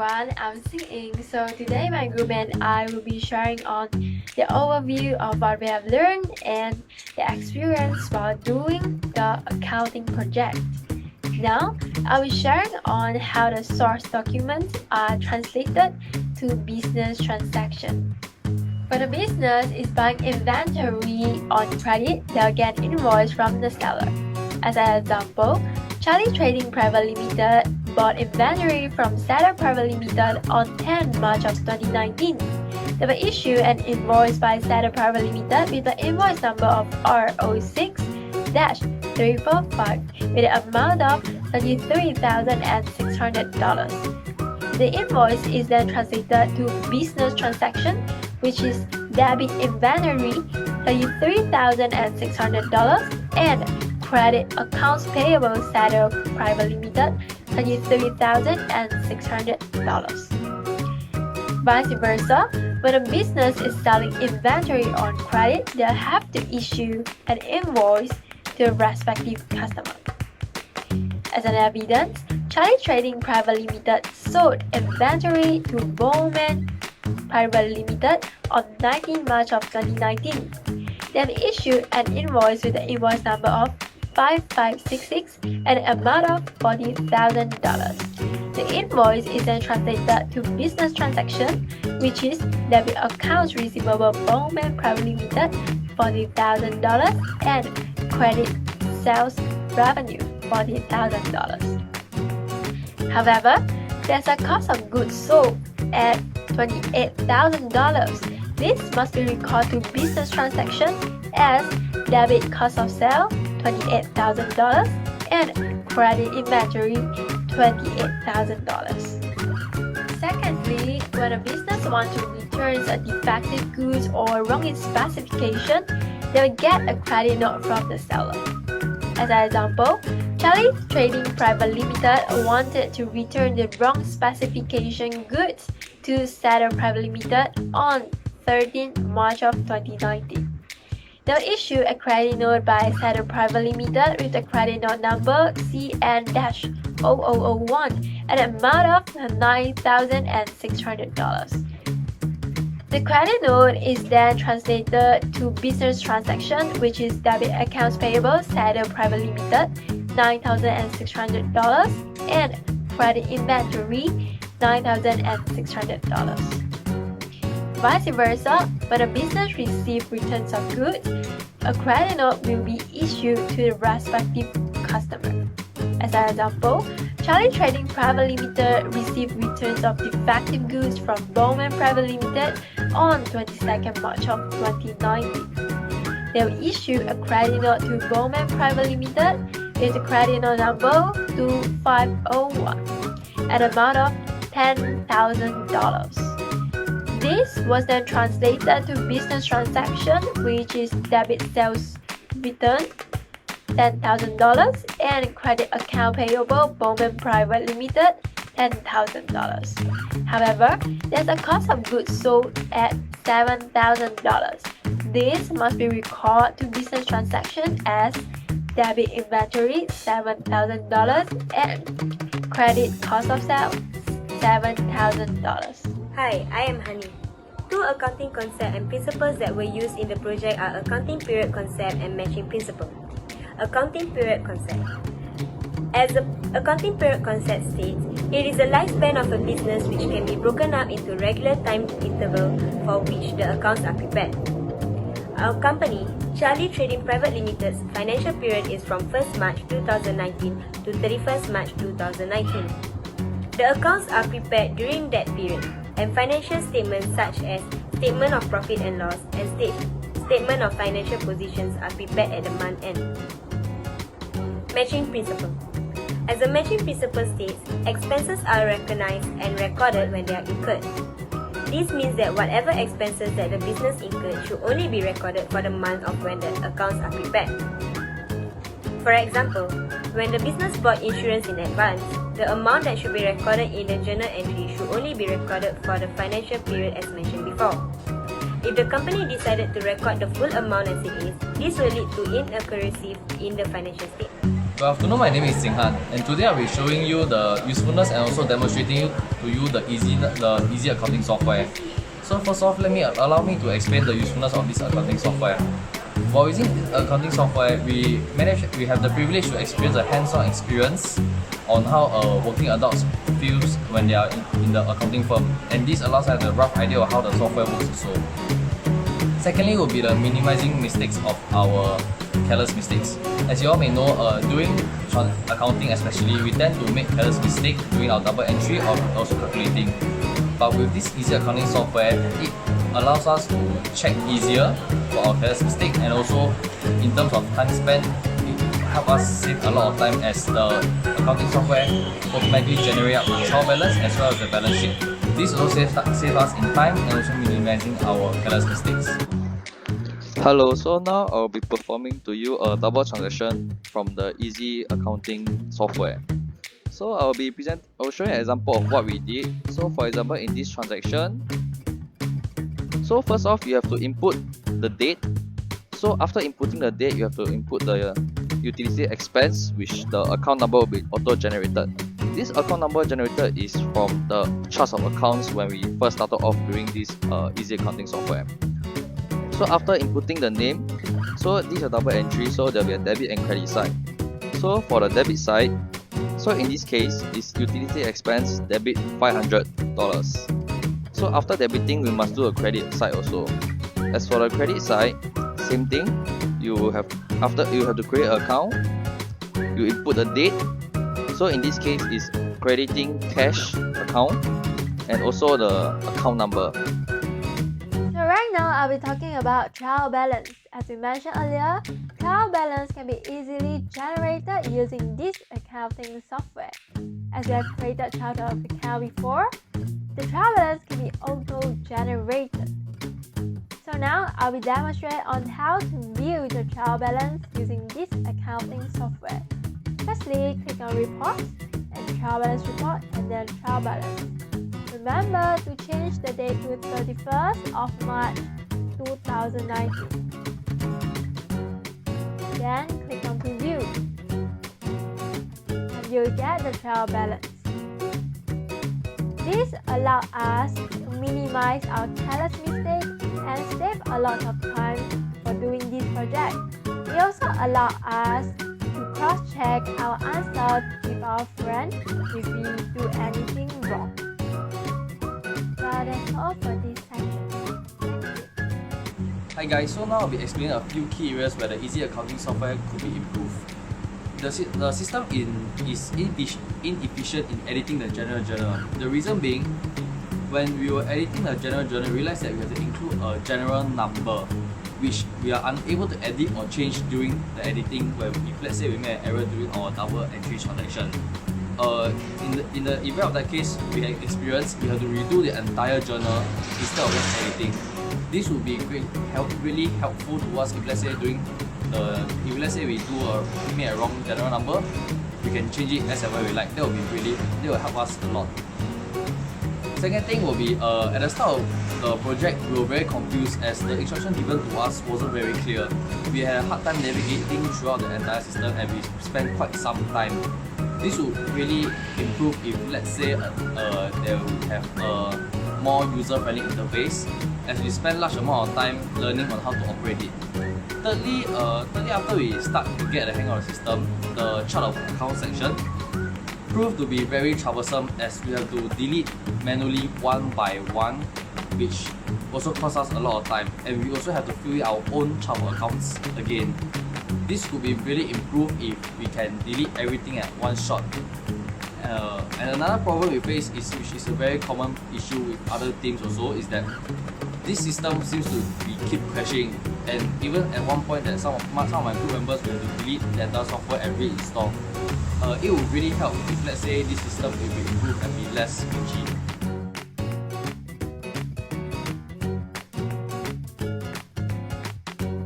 everyone, I'm Xinying. So today my group and I will be sharing on the overview of what we have learned and the experience while doing the accounting project. Now, I'll be sharing on how the source documents are translated to business transaction. When a business is buying inventory on credit, they'll get invoice from the seller. As an example, Charlie Trading Private Limited bought inventory from Seller Private Limited on 10 March of 2019. They were issued an invoice by Seller Private Limited with the invoice number of R06-345 with an amount of $33,600. The invoice is then translated to business transaction, which is debit inventory $33,600 and credit accounts payable Seller Private Limited $33,600. Vice versa, when a business is selling inventory on credit, they'll have to issue an invoice to the respective customer. As an evidence, Charlie Trading Private Limited sold inventory to Bowman Private Limited on 19 March of 2019. They have issued an invoice with the invoice number of 5566 and an amount of $40,000. The invoice is then translated to business transaction, which is debit accounts receivable Bowman Private Limited $40,000 and credit sales revenue $40,000. However, there's a cost of goods sold at $28,000. This must be recorded to business transaction as debit cost of sale $28,000 and credit inventory $28,000. Secondly, when a business wants to return a defective goods or wrong in specification, they will get a credit note from the seller. As an example, Charlie Trading Private Limited wanted to return the wrong specification goods to Seller Private Limited on 13 March of 2019. They'll issue a credit note by Seller Private Limited with the credit note number CN-0001 at an amount of $9,600. The credit note is then translated to business transaction, which is debit accounts payable Seller Private Limited $9,600 and credit inventory $9,600. Vice versa, when a business receives returns of goods, a credit note will be issued to the respective customer. As an example, Charlie Trading Private Limited received returns of defective goods from Bowman Private Limited on 22nd March of 2019. They will issue a credit note to Bowman Private Limited with the credit note number 2501 at an amount of $10,000. This was then translated to business transaction, which is debit sales return $10,000 and credit account payable Bowman Private Limited $10,000. However, there's a cost of goods sold at $7,000. This must be recorded to business transaction as debit inventory $7,000 and credit cost of sales $7,000. Hi, I am Hany. Two accounting concepts and principles that were used in the project are accounting period concept and matching principle. Accounting period concept. As the accounting period concept states, it is a lifespan of a business which can be broken up into regular time interval for which the accounts are prepared. Our company, Charlie Trading Private Limited's financial period is from 1st March 2019 to 31st March 2019. The accounts are prepared during that period, and financial statements such as statement of profit and loss and statement of financial positions are prepared at the month end. Matching principle. As the matching principle states, expenses are recognized and recorded when they are incurred. This means that whatever expenses that the business incurred should only be recorded for the month of when the accounts are prepared. For example, when the business bought insurance in advance, the amount that should be recorded in the journal entry should only be recorded for the financial period as mentioned before. If the company decided to record the full amount as it is, this will lead to inaccuracies in the financial statement. Good afternoon, my name is Jinhan, and today I'll be showing you the usefulness and also demonstrating to you the easy accounting software. So first off, allow me to explain the usefulness of this accounting software. While using accounting software, we have the privilege to experience a hands-on experience on how a working adult feels when they are in the accounting firm, and this allows us a rough idea of how the software works also. Secondly will be the minimizing mistakes of our careless mistakes. As you all may know, during accounting especially, we tend to make careless mistakes during our double entry or also calculating. But with this easy accounting software, it allows us to check easier for our careless mistake, and also in terms of time spent, it helps us save a lot of time as the accounting software automatically generates up the trial balance as well as the balance sheet. This also saves us in time and also minimizing our careless mistakes. Hello, so now I'll be performing to you a double transaction from the easy accounting software. So I'll showing an example of what we did. So for example, in this transaction, so first off you have to input the date. So after inputting the date, you have to input the utility expense, which the account number will be auto-generated. This account number generated is from the charts of accounts when we first started off doing this easy accounting software. So after inputting the name, so this is a double entry, so there will be a debit and credit side. So for the debit side, so in this case, is utility expense debit $500. So after debiting, we must do a credit side also. As for the credit side, same thing. You have to create an account. You input the date. So in this case, is crediting cash account and also the account number. So right now I'll be talking about trial balance. As we mentioned earlier, trial balance can be easily generated using this accounting software. As we have created chart of account before, the trial balance can be auto-generated. So now I'll be demonstrating on how to view the trial balance using this accounting software. Firstly, click on Reports and Trial Balance Report and then Trial Balance. Remember to change the date to 31st of March 2019. Then click on Preview and you'll get the trial balance. This allows us to minimize our careless mistakes and save a lot of time for doing this project. It also allows us to cross-check our answers with our friend if we do anything wrong. So that's all for this section. Thank you. Hi guys, so now I'll be explaining a few key areas where the easy accounting software could be improved. The system is inefficient in editing the general journal. The reason being, when we were editing the general journal, we realized that we have to include a general number, which we are unable to edit or change during the editing. Where if let's say we made an error during our double entry transaction, in the event of that case, we have experienced we have to redo the entire journal instead of just editing. This would be really helpful to us if let's say we made a wrong general number, we can change it as and when we like. That will help us a lot. Second thing will be at the start of the project, we were very confused as the instruction given to us wasn't very clear. We had a hard time navigating throughout the entire system and we spent quite some time. This would really improve if let's say they will have a more user-friendly interface, as we spend large amount of time learning on how to operate it. Thirdly, after we start to get the hang of the system, the chart of account section proved to be very troublesome as we have to delete manually one by one, which also costs us a lot of time, and we also have to fill in our own chart of accounts again. This could be really improved if we can delete everything at one shot. And another problem we face which is a very common issue with other teams also, is that this system seems to keep crashing, and even at one point that some of my group members will have to delete the entire software and reinstall. It would really help if let's say this system will be improved and be less glitchy.